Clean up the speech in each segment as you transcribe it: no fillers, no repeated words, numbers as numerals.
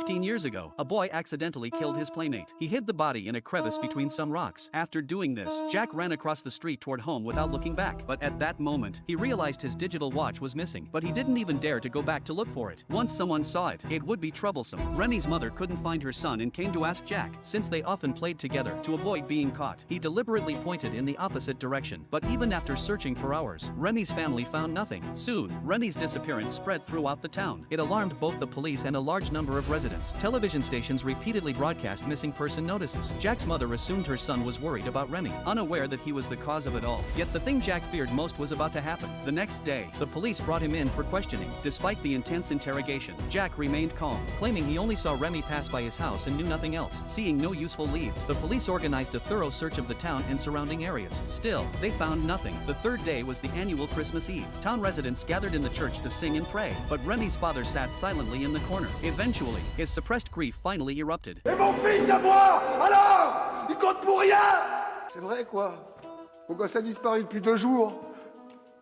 15 years ago, a boy accidentally killed his playmate. He hid the body in a crevice between some rocks. After doing this, Jack ran across the street toward home without looking back. But at that moment, he realized his digital watch was missing. But he didn't even dare to go back to look for it. Once someone saw it, it would be troublesome. Remy's mother couldn't find her son and came to ask Jack, since they often played together, to avoid being caught. He deliberately pointed in the opposite direction. But even after searching for hours, Remy's family found nothing. Soon, Remy's disappearance spread throughout the town. It alarmed both the police and a large number of residents. Television stations repeatedly broadcast missing person notices. Jack's mother assumed her son was worried about Remy, unaware that he was the cause of it all. Yet the thing Jack feared most was about to happen. The next day, the police brought him in for questioning. Despite the intense interrogation, Jack remained calm, claiming he only saw Remy pass by his house and knew nothing else. Seeing no useful leads, the police organized a thorough search of the town and surrounding areas. Still, they found nothing. The third day was the annual Christmas Eve. Town residents gathered in the church to sing and pray, but Remy's father sat silently in the corner. Eventually, his suppressed grief finally erupted. Et mon fils à moi, alors, il compte pour rien. C'est vrai quoi. Mon gosse a disparu depuis 2 jours.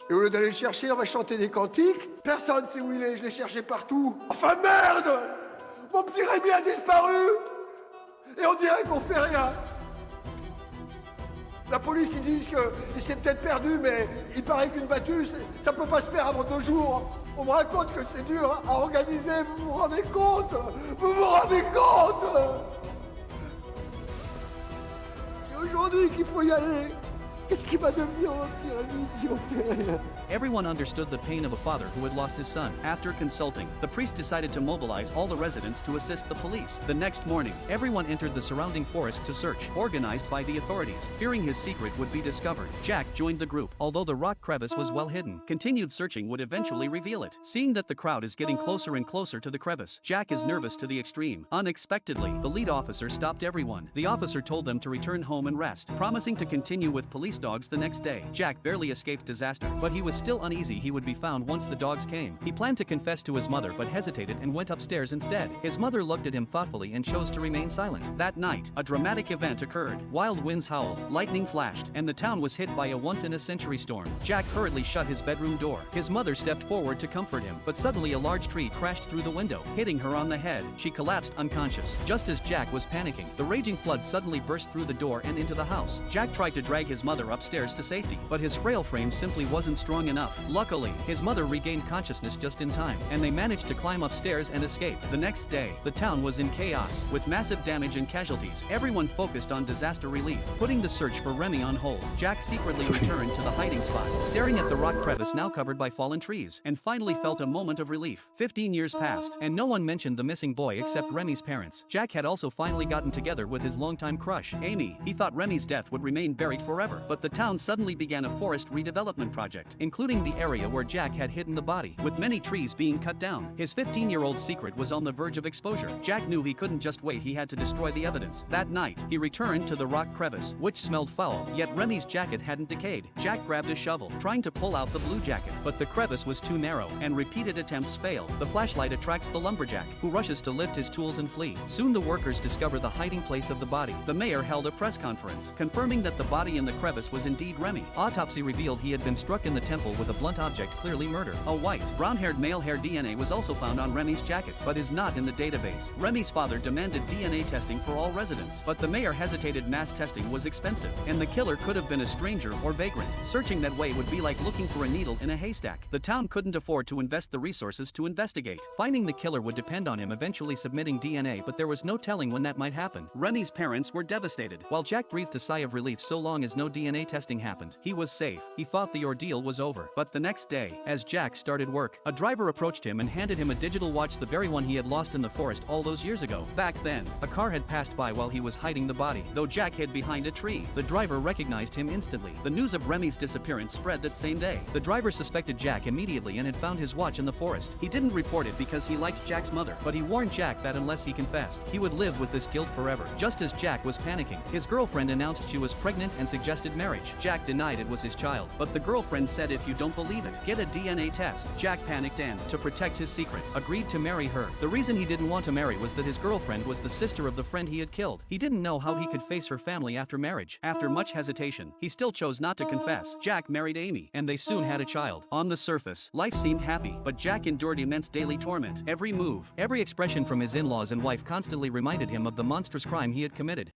Et au lieu d'aller le chercher, on va chanter des cantiques. Personne sait où il est, je l'ai cherché partout. Enfin merde! Mon petit Rémi a disparu. Et on dirait qu'on fait rien. La police, ils disent qu'il s'est peut-être perdu, mais il paraît qu'une battue, ça peut pas se faire avant 2 jours. On me raconte que c'est dur à organiser, vous vous rendez compte? Vous vous rendez compte? C'est aujourd'hui qu'il faut y aller. Qu'est-ce qui va devenir mon petit Rémi si on fait rien? Everyone understood the pain of a father who had lost his son. After consulting, the priest decided to mobilize all the residents to assist the police. The next morning, everyone entered the surrounding forest to search, organized by the authorities. Fearing his secret would be discovered, Jack joined the group. Although the rock crevice was well hidden, continued searching would eventually reveal it. Seeing that the crowd is getting closer and closer to the crevice, Jack is nervous to the extreme. Unexpectedly, the lead officer stopped everyone. The officer told them to return home and rest, promising to continue with police dogs the next day. Jack barely escaped disaster, but he was still uneasy he would be found once the dogs came. He planned to confess to his mother but hesitated and went upstairs instead. His mother looked at him thoughtfully and chose to remain silent. That night, a dramatic event occurred. Wild winds howled, lightning flashed, and the town was hit by a once-in-a-century storm. Jack hurriedly shut his bedroom door. His mother stepped forward to comfort him, but suddenly a large tree crashed through the window, hitting her on the head. She collapsed unconscious. Just as Jack was panicking, the raging flood suddenly burst through the door and into the house. Jack tried to drag his mother upstairs to safety, but his frail frame simply wasn't strong enough. Luckily, his mother regained consciousness just in time, and they managed to climb upstairs and escape. The next day, the town was in chaos, with massive damage and casualties. Everyone focused on disaster relief, putting the search for Remy on hold. Jack secretly returned to the hiding spot, staring at the rock crevice now covered by fallen trees, and finally felt a moment of relief. 15 years passed, and no one mentioned the missing boy except Remy's parents. Jack had also finally gotten together with his longtime crush, Amy. He thought Remy's death would remain buried forever, but the town suddenly began a forest redevelopment project, including the area where Jack had hidden the body, with many trees being cut down. His 15-year-old secret was on the verge of exposure. Jack knew he couldn't just wait, he had to destroy the evidence. That night, he returned to the rock crevice, which smelled foul, yet Remy's jacket hadn't decayed. Jack grabbed a shovel, trying to pull out the blue jacket, but the crevice was too narrow, and repeated attempts failed. The flashlight attracts the lumberjack, who rushes to lift his tools and flee. Soon the workers discover the hiding place of the body. The mayor held a press conference, confirming that the body in the crevice was indeed Remy. Autopsy revealed he had been struck in the temple with a blunt object, clearly murder. A white, brown-haired male hair DNA was also found on Remy's jacket, but is not in the database. Remy's father demanded DNA testing for all residents, but the mayor hesitated. Mass testing was expensive, and the killer could have been a stranger or vagrant. Searching that way would be like looking for a needle in a haystack. The town couldn't afford to invest the resources to investigate. Finding the killer would depend on him eventually submitting DNA, but there was no telling when that might happen. Remy's parents were devastated, while Jack breathed a sigh of relief so long as no DNA testing happened. He was safe. He thought the ordeal was over. But the next day, as Jack started work, a driver approached him and handed him a digital watch, the very one he had lost in the forest all those years ago. Back then, a car had passed by while he was hiding the body. Though Jack hid behind a tree, the driver recognized him instantly. The news of Remy's disappearance spread that same day. The driver suspected Jack immediately and had found his watch in the forest. He didn't report it because he liked Jack's mother, but he warned Jack that unless he confessed, he would live with this guilt forever. Just as Jack was panicking, his girlfriend announced she was pregnant and suggested marriage. Jack denied it was his child, but the girlfriend said if if you don't believe it. Get a DNA test. Jack panicked and, to protect his secret, agreed to marry her. The reason he didn't want to marry was that his girlfriend was the sister of the friend he had killed. He didn't know how he could face her family after marriage. After much hesitation, he still chose not to confess. Jack married Amy, and they soon had a child. On the surface, life seemed happy, but Jack endured immense daily torment. Every move, every expression from his in-laws and wife constantly reminded him of the monstrous crime he had committed.